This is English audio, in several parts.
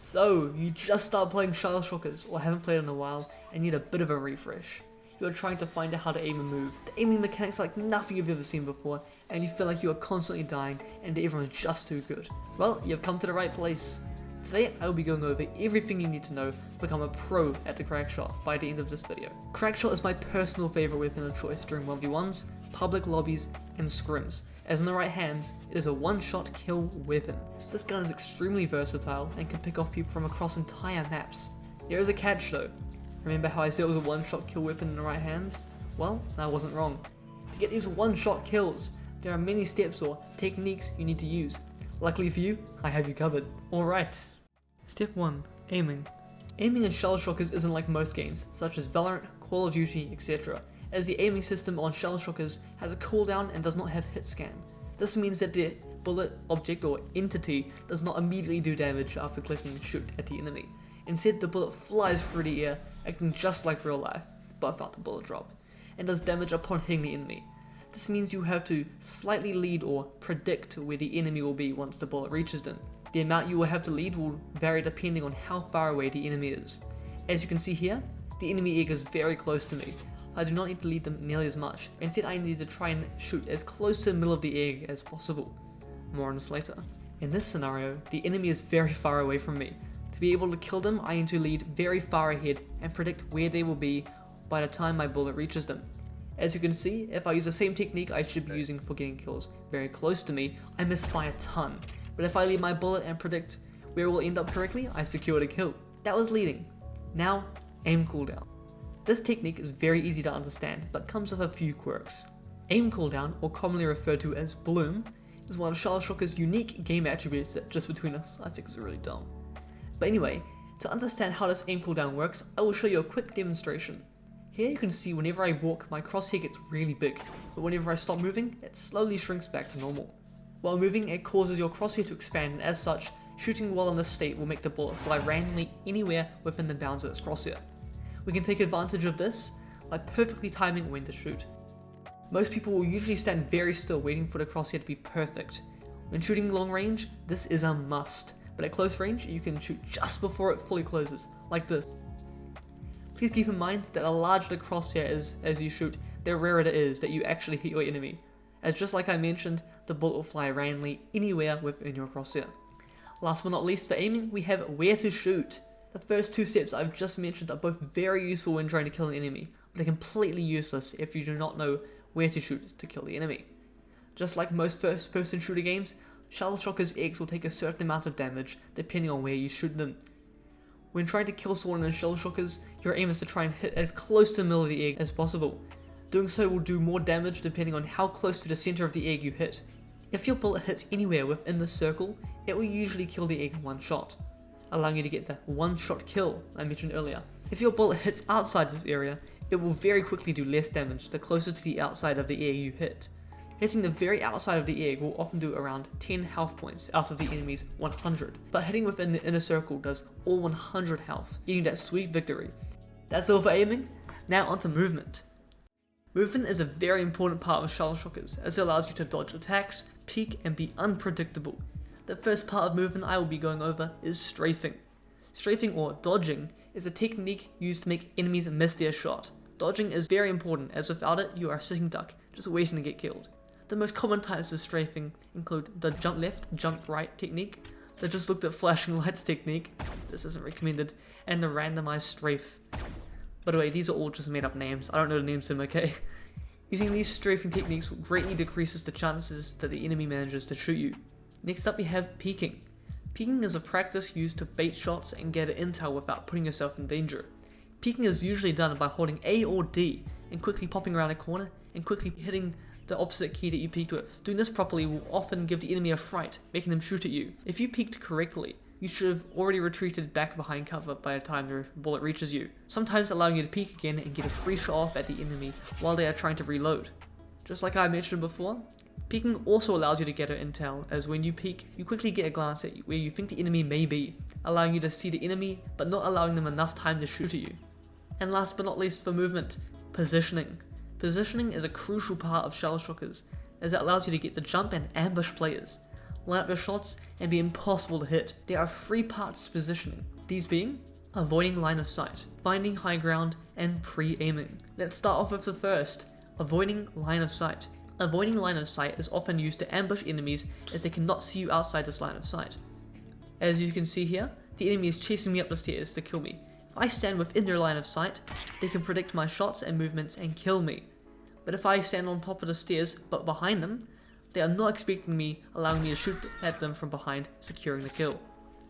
So, you just started playing shellshockers or haven't played in a while and need a bit of a refresh. You're trying to find out how to aim and move. The aiming mechanics are like nothing you've ever seen before, and you feel like you are constantly dying and everyone's just too good. Well, you've come to the right place. Today I will be going over everything you need to know to become a pro at the Crackshot by the end of this video. Crackshot is my personal favourite weapon of choice during 1v1s, public lobbies, and scrims, as in the right hands, it is a one-shot kill weapon. This gun is extremely versatile and can pick off people from across entire maps. There is a catch though. Remember how I said it was a one-shot kill weapon in the right hands? Well, I wasn't wrong. To get these one-shot kills, there are many steps or techniques you need to use. Luckily for you, I have you covered. Alright. Step 1. Aiming. Aiming in shellshockers isn't like most games, such as Valorant, Call of Duty, etc., as the aiming system on shellshockers has a cooldown and does not have hit scan. This means that the bullet, object, or entity does not immediately do damage after clicking shoot at the enemy. Instead, the bullet flies through the air, acting just like real life, but without the bullet drop, and does damage upon hitting the enemy. This means you have to slightly lead or predict where the enemy will be once the bullet reaches them. The amount you will have to lead will vary depending on how far away the enemy is. As you can see here, the enemy egg is very close to me. I do not need to lead them nearly as much. Instead, I need to try and shoot as close to the middle of the egg as possible. More on this later. In this scenario, the enemy is very far away from me. To be able to kill them, I need to lead very far ahead and predict where they will be by the time my bullet reaches them. As you can see, if I use the same technique I should be using for getting kills very close to me, I miss by a ton. But if I lead my bullet and predict where it will end up correctly, I secured a kill. That was leading. Now, aim cooldown. This technique is very easy to understand, but comes with a few quirks. Aim cooldown, or commonly referred to as bloom, is one of shellshocker's unique game attributes that, just between us, I think is really dumb. But anyway, to understand how this aim cooldown works, I will show you a quick demonstration. Here you can see whenever I walk, my crosshair gets really big, but whenever I stop moving, it slowly shrinks back to normal. While moving, it causes your crosshair to expand, and as such, shooting while in this state will make the bullet fly randomly anywhere within the bounds of its crosshair. We can take advantage of this by perfectly timing when to shoot. Most people will usually stand very still waiting for the crosshair to be perfect. When shooting long range, this is a must, but at close range, you can shoot just before it fully closes, like this. Please keep in mind that the larger the crosshair is as you shoot, the rarer it is that you actually hit your enemy, as just like I mentioned, the bullet will fly randomly anywhere within your crosshair. Last but not least, for aiming, we have where to shoot. The first two steps I've just mentioned are both very useful when trying to kill an enemy, but they're completely useless if you do not know where to shoot to kill the enemy. Just like most first-person shooter games, shellshockers' eggs will take a certain amount of damage depending on where you shoot them. When trying to kill someone in shellshockers, your aim is to try and hit as close to the middle of the egg as possible. Doing so will do more damage depending on how close to the center of the egg you hit. If your bullet hits anywhere within the circle, it will usually kill the egg in one shot, allowing you to get the one-shot kill I mentioned earlier. If your bullet hits outside this area, it will very quickly do less damage the closer to the outside of the egg you hit. Hitting the very outside of the egg will often do around 10 health points out of the enemy's 100, but hitting within the inner circle does all 100 health, getting that sweet victory. That's all for aiming, now onto movement. Movement is a very important part of shellshockers, as it allows you to dodge attacks, peek, and be unpredictable. The first part of movement I will be going over is strafing. Strafing, or dodging, is a technique used to make enemies miss their shot. Dodging is very important, as without it you are a sitting duck, just waiting to get killed. The most common types of strafing include the jump left, jump right technique, the just looked at flashing lights technique, this isn't recommended, and the randomized strafe. By the way, these are all just made up names, I don't know the names to them, okay? Using these strafing techniques greatly decreases the chances that the enemy manages to shoot you. Next up we have peeking. Peeking is a practice used to bait shots and gather intel without putting yourself in danger. Peeking is usually done by holding A or D and quickly popping around a corner and quickly hitting the opposite key that you peeked with. Doing this properly will often give the enemy a fright, making them shoot at you. If you peeked correctly, you should have already retreated back behind cover by the time your bullet reaches you, sometimes allowing you to peek again and get a free shot off at the enemy while they are trying to reload. Just like I mentioned before, peeking also allows you to gather intel, as when you peek, you quickly get a glance at where you think the enemy may be, allowing you to see the enemy but not allowing them enough time to shoot at you. And last but not least for movement, positioning. Positioning is a crucial part of shellshockers, as it allows you to get the jump and ambush players. line up your shots, and be impossible to hit. There are 3 parts to positioning, these being avoiding line of sight, finding high ground, and pre-aiming. Let's start off with the first, avoiding line of sight. Avoiding line of sight is often used to ambush enemies as they cannot see you outside this line of sight. As you can see here, the enemy is chasing me up the stairs to kill me. If I stand within their line of sight, they can predict my shots and movements and kill me. But if I stand on top of the stairs but behind them, they are not expecting me, allowing me to shoot at them from behind, securing the kill.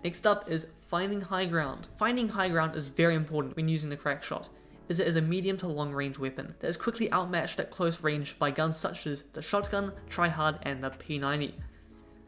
Next up is finding high ground. Finding high ground is very important when using the Crackshot, as it is a medium to long range weapon that is quickly outmatched at close range by guns such as the shotgun, tryhard, and the P90.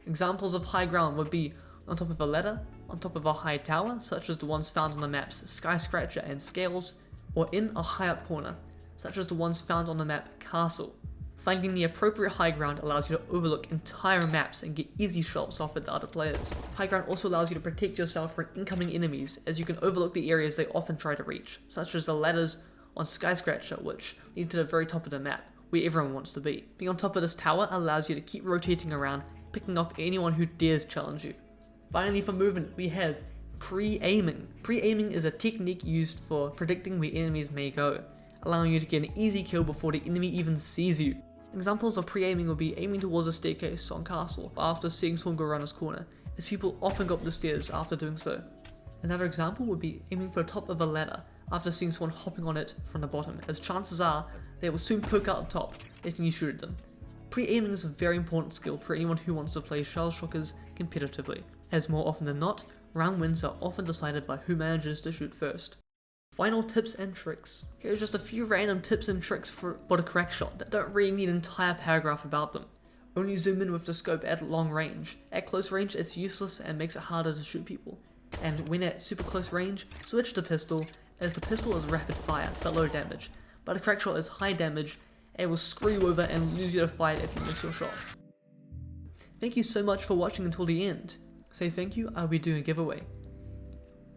Examples of high ground would be on top of a ladder, on top of a high tower such as the ones found on the maps Skyscraper and Scales, or in a high up corner such as the ones found on the map Castle. Finding the appropriate high ground allows you to overlook entire maps and get easy shots off at the other players. High ground also allows you to protect yourself from incoming enemies, as you can overlook the areas they often try to reach, such as the ladders on Skyscraper, which lead to the very top of the map, where everyone wants to be. Being on top of this tower allows you to keep rotating around, picking off anyone who dares challenge you. Finally, for movement, we have pre-aiming. Pre-aiming is a technique used for predicting where enemies may go, allowing you to get an easy kill before the enemy even sees you. Examples of pre-aiming would be aiming towards a staircase on Castle after seeing someone go around this corner, as people often go up the stairs after doing so. Another example would be aiming for the top of a ladder after seeing someone hopping on it from the bottom, as chances are they will soon poke out the top, letting you shoot at them. Pre-aiming is a very important skill for anyone who wants to play shellshockers competitively, as more often than not, round wins are often decided by who manages to shoot first. Final tips and tricks. Here's just a few random tips and tricks for the Crackshot that don't really need an entire paragraph about them. Only zoom in with the scope at long range. At close range it's useless and makes it harder to shoot people. And when at super close range, switch to pistol, as the pistol is rapid fire but low damage, but the Crackshot is high damage and will screw you over and lose you to fight if you miss your shot. Thank you so much for watching until the end. Say thank you, I'll be doing a giveaway.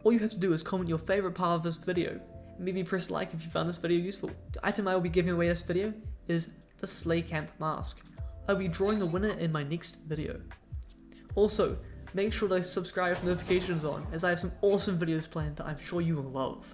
All you have to do is comment your favorite part of this video, and maybe press like if you found this video useful. The item I will be giving away this video is the Slay Camp mask. I'll be drawing the winner in my next video. Also, make sure to subscribe with notifications on, as I have some awesome videos planned that I'm sure you will love.